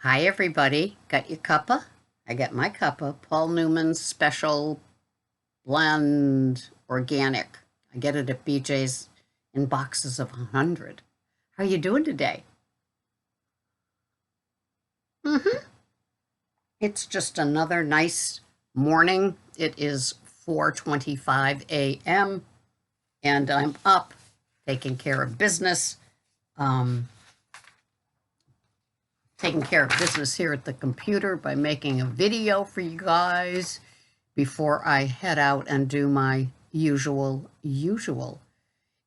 Hi, everybody. Got your cuppa? I got my cuppa. Paul Newman's Special Blend Organic. I get it at BJ's in boxes of 100. How are you doing today? Mm-hmm. It's just another nice morning. It is 4:25 a.m. and I'm up taking care of business. Um, Taking care of business here at the computer by making a video for you guys before I head out and do my usual.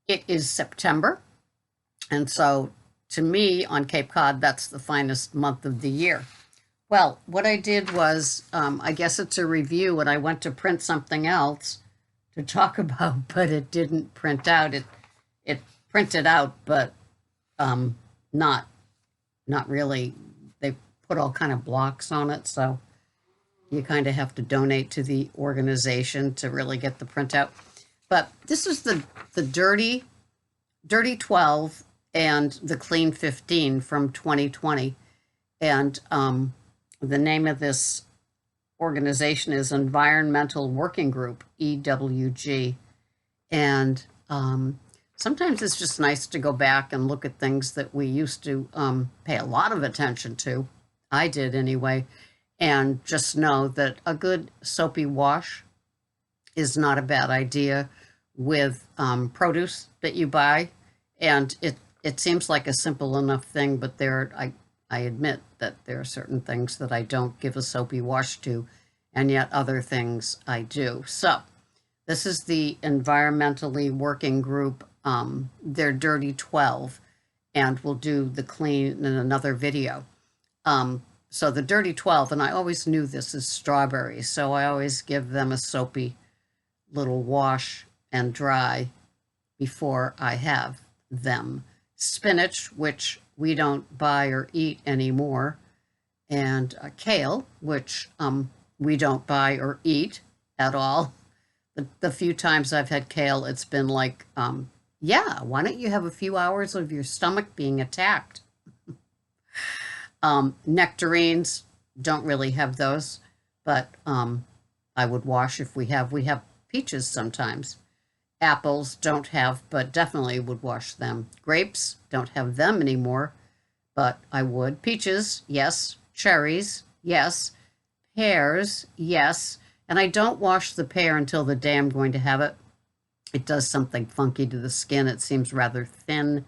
It is September, and so to me on Cape Cod, that's the finest month of the year. Well, what I did was, I guess it's a review, and I went to print something else to talk about, but it didn't print out. It printed out, but um, not not really. They put all kind of blocks on it, so you kind of have to donate to the organization to really get the printout. But this is the dirty 12 and the clean 15 from 2020, and the name of this organization is Environmental Working Group, EWG. And sometimes it's just nice to go back and look at things that we used to pay a lot of attention to. I did anyway. And just know that a good soapy wash is not a bad idea with produce that you buy. And it seems like a simple enough thing, but I admit that there are certain things that I don't give a soapy wash to, and yet other things I do. So this is the environmentally working group. They're Dirty 12, and we'll do the clean in another video. So the Dirty 12, and I always knew this is strawberries, so I always give them a soapy little wash and dry before I have them. Spinach, which we don't buy or eat anymore, and kale, which we don't buy or eat at all. The few times I've had kale, it's been like, yeah, why don't you have a few hours of your stomach being attacked? Nectarines, don't really have those, but I would wash if we have. We have peaches sometimes. Apples don't have, but definitely would wash them. Grapes, don't have them anymore, but I would. Peaches, yes. Cherries, yes. Pears, yes. And I don't wash the pear until the day I'm going to have it. It does something funky to the skin. It seems rather thin.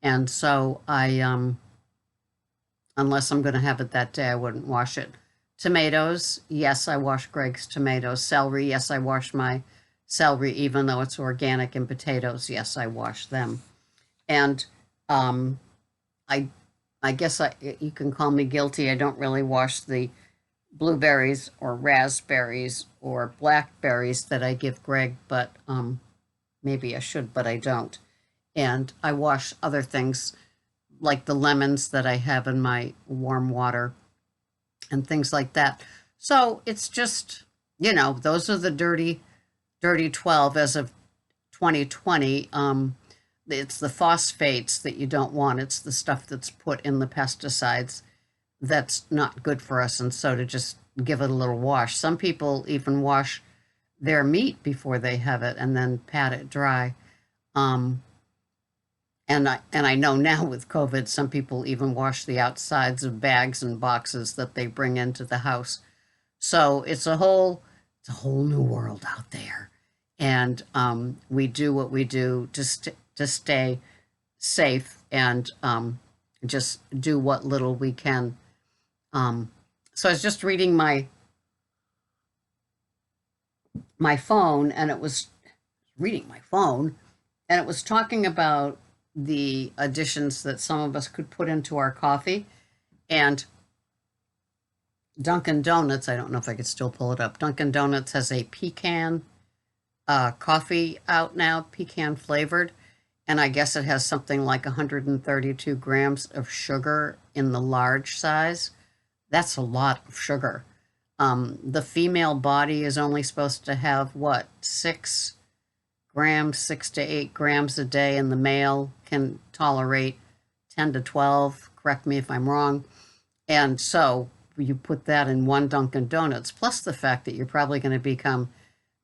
And so unless I'm going to have it that day, I wouldn't wash it. Tomatoes, yes, I wash Greg's tomatoes. Celery, yes, I wash my celery, even though it's organic. And potatoes, yes, I wash them. And I, I guess you can call me guilty. I don't really wash the blueberries or raspberries or blackberries that I give Greg, but maybe I should, but I don't. And I wash other things like the lemons that I have in my warm water and things like that. So it's just, those are the dirty 12 as of 2020. It's the phosphates that you don't want. It's the stuff that's put in the pesticides that's not good for us. And so to just give it a little wash. Some people even wash their meat before they have it and then pat it dry. And I know now with COVID, some people even wash the outsides of bags and boxes that they bring into the house. So it's a whole new world out there, and we do what we do to stay safe and just do what little we can. So I was just reading my phone, and it was reading my phone, and it was talking about the additions that some of us could put into our coffee. And Dunkin' Donuts, I don't know if I could still pull it up. Dunkin' Donuts has a pecan coffee out now, pecan flavored. And I guess it has something like 132 grams of sugar in the large size. That's a lot of sugar. The female body is only supposed to have what, 6 to 8 grams a day, and the male can tolerate 10 to 12. Correct me if I'm wrong. And so you put that in one Dunkin' Donuts, plus the fact that you're probably going to become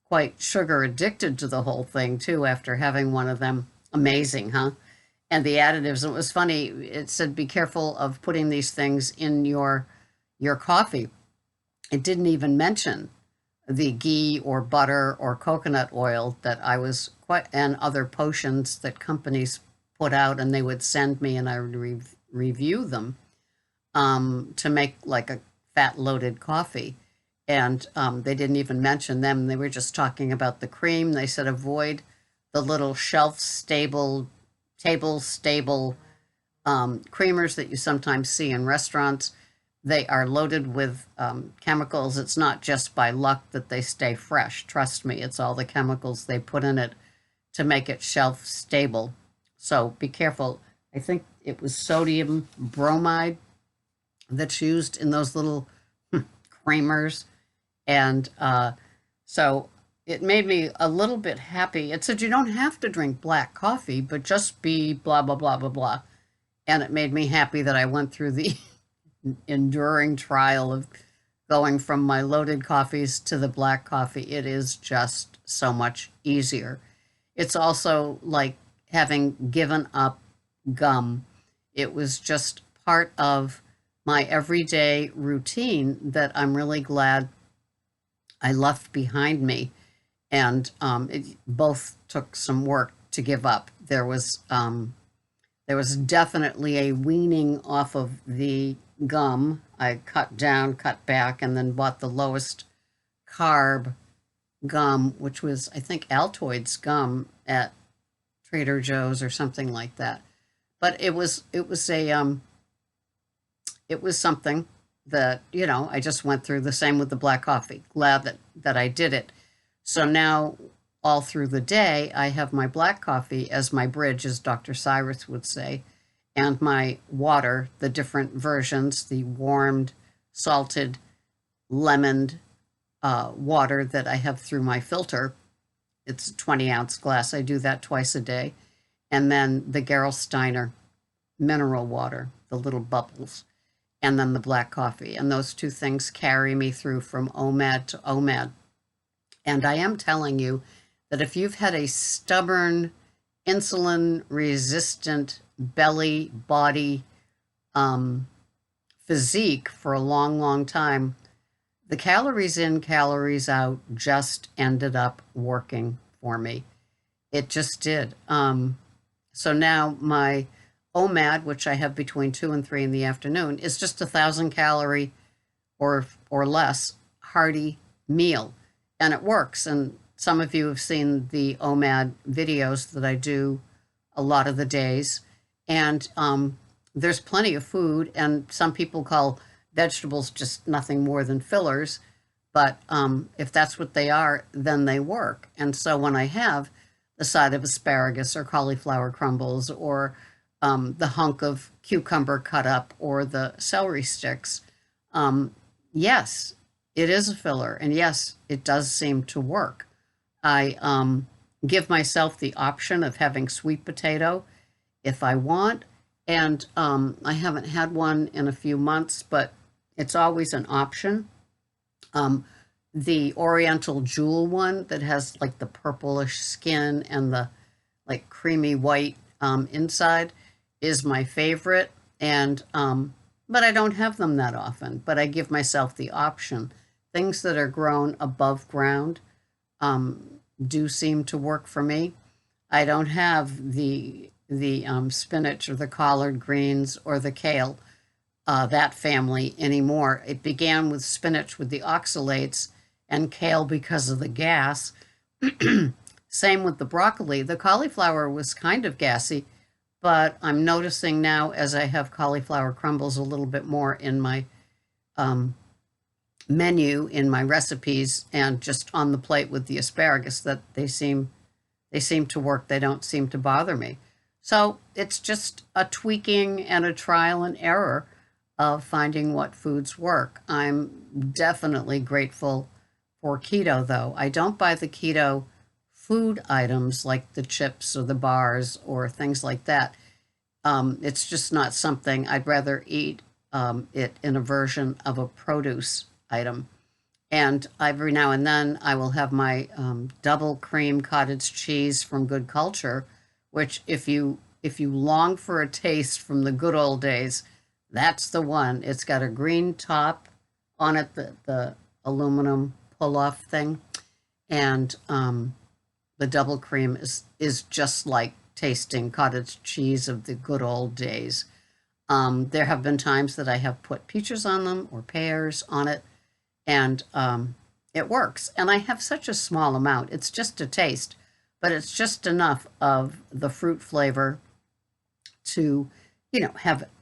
quite sugar addicted to the whole thing too after having one of them. Amazing, huh? And the additives. It was funny. It said be careful of putting these things in your coffee. It didn't even mention the ghee or butter or coconut oil that I was quite, and other potions that companies put out, and they would send me, and I would review them to make like a fat loaded coffee. And they didn't even mention them. They were just talking about the cream. They said avoid the little shelf stable, table stable creamers that you sometimes see in restaurants. They are loaded with chemicals. It's not just by luck that they stay fresh. Trust me, it's all the chemicals they put in it to make it shelf stable. So be careful. I think it was sodium bromide that's used in those little creamers. And so it made me a little bit happy. It said you don't have to drink black coffee, but just be blah, blah, blah, blah, blah. And it made me happy that I went through the enduring trial of going from my loaded coffees to the black coffee. It is just so much easier. It's also like having given up gum. It was just part of my everyday routine that I'm really glad I left behind me. And it both took some work to give up. There was definitely a weaning off of the gum. I cut down, cut back, and then bought the lowest carb gum, which was, I think, Altoids gum at Trader Joe's or something like that. But it was something that, I just went through. The same with the black coffee. Glad that I did it. So now all through the day, I have my black coffee as my bridge, as Dr. Cyrus would say, and my water, the different versions, the warmed, salted, lemoned water that I have through my filter. It's a 20-ounce glass. I do that twice a day. And then the Gerolsteiner mineral water, the little bubbles, and then the black coffee. And those two things carry me through from OMAD to OMAD. And I am telling you that if you've had a stubborn, insulin-resistant belly, body physique for a long, long time, the calories in, calories out just ended up working for me. It just did. So now my OMAD, which I have between 2 and 3 in the afternoon, is just 1,000 calorie or less hearty meal. And it works. And some of you have seen the OMAD videos that I do a lot of the days. And there's plenty of food. And some people call vegetables just nothing more than fillers. But if that's what they are, then they work. And so when I have the side of asparagus or cauliflower crumbles or the hunk of cucumber cut up or the celery sticks, yes, it is a filler. And yes, it does seem to work. I give myself the option of having sweet potato if I want. And I haven't had one in a few months, but it's always an option. The Oriental Jewel one that has like the purplish skin and the like creamy white inside is my favorite. And but I don't have them that often, but I give myself the option. Things that are grown above ground do seem to work for me. I don't have the spinach or the collard greens or the kale, that family anymore. It began with spinach with the oxalates and kale because of the gas. Same with the broccoli. The cauliflower was kind of gassy, but I'm noticing now as I have cauliflower crumbles a little bit more in my menu, in my recipes, and just on the plate with the asparagus, that they seem to work. They don't seem to bother me. So it's just a tweaking and a trial and error of finding what foods work. I'm definitely grateful for keto, though. I don't buy the keto food items like the chips or the bars or things like that. It's just not something I'd rather eat it in a version of a produce item. And every now and then I will have my double cream cottage cheese from Good Culture, which if you long for a taste from the good old days, that's the one. It's got a green top on it, the aluminum pull-off thing, and the double cream is just like tasting cottage cheese of the good old days. There have been times that I have put peaches on them or pears on it, and it works. And I have such a small amount. It's just a taste, but it's just enough of the fruit flavor to,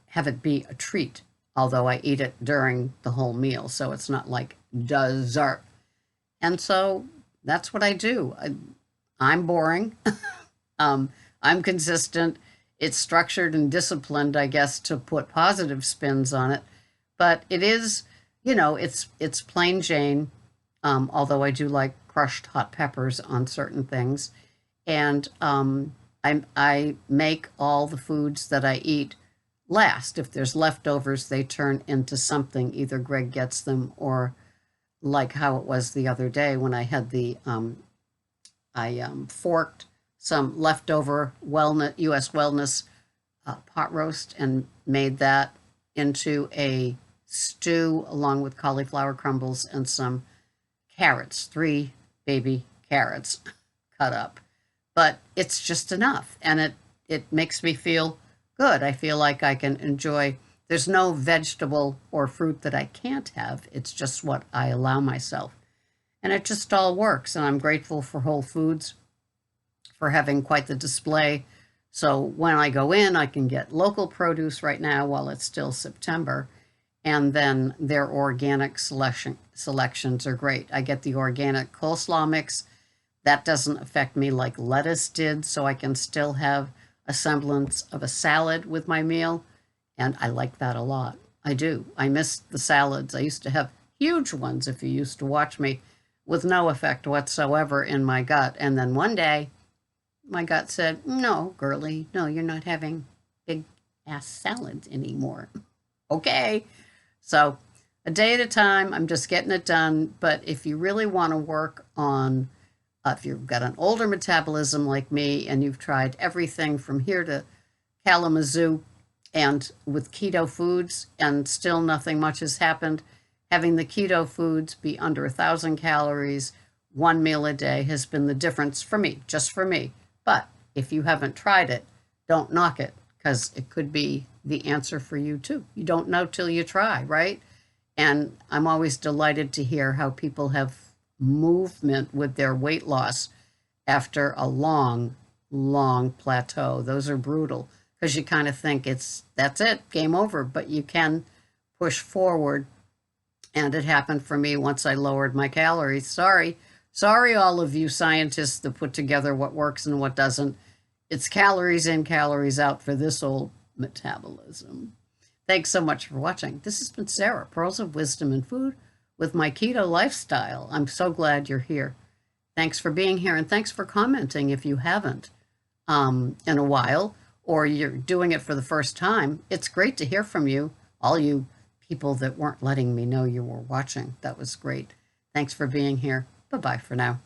have it be a treat. Although I eat it during the whole meal, so it's not like dessert. And so that's what I do. I'm boring. I'm consistent. It's structured and disciplined, I guess, to put positive spins on it. But it is, it's plain Jane, although I do like crushed hot peppers on certain things. And I make all the foods that I eat last. If there's leftovers, they turn into something. Either Greg gets them or like how it was the other day when I had I forked some leftover U.S. Wellness pot roast and made that into a stew along with cauliflower crumbles and some carrots, 3 baby carrots cut up. But it's just enough, and it makes me feel good. I feel like I can enjoy. There's no vegetable or fruit that I can't have. It's just what I allow myself. And it just all works. And I'm grateful for Whole Foods for having quite the display. So when I go in, I can get local produce right now while it's still September. And then their organic selections are great. I get the organic coleslaw mix. That doesn't affect me like lettuce did, so I can still have a semblance of a salad with my meal. And I like that a lot. I do. I miss the salads. I used to have huge ones, if you used to watch me, with no effect whatsoever in my gut. And then one day, my gut said, no, girly, no, you're not having big ass salads anymore. Okay. So a day at a time, I'm just getting it done. But if you really want to work on, if you've got an older metabolism like me and you've tried everything from here to Kalamazoo and with keto foods and still nothing much has happened, having the keto foods be under 1,000 calories, 1 meal a day has been the difference for me, just for me. But if you haven't tried it, don't knock it, because it could be the answer for you too. You don't know till you try, right? And I'm always delighted to hear how people have movement with their weight loss after a long, long plateau. Those are brutal because you kind of think that's it, game over, but you can push forward. And it happened for me once I lowered my calories. Sorry, all of you scientists that put together what works and what doesn't. It's calories in, calories out for this old metabolism. Thanks so much for watching. This has been Sarah, Pearls of Wisdom and Food, with my keto lifestyle. I'm so glad you're here. Thanks for being here, and thanks for commenting if you haven't in a while, or you're doing it for the first time. It's great to hear from you, all you people that weren't letting me know you were watching. That was great. Thanks for being here. Bye-bye for now.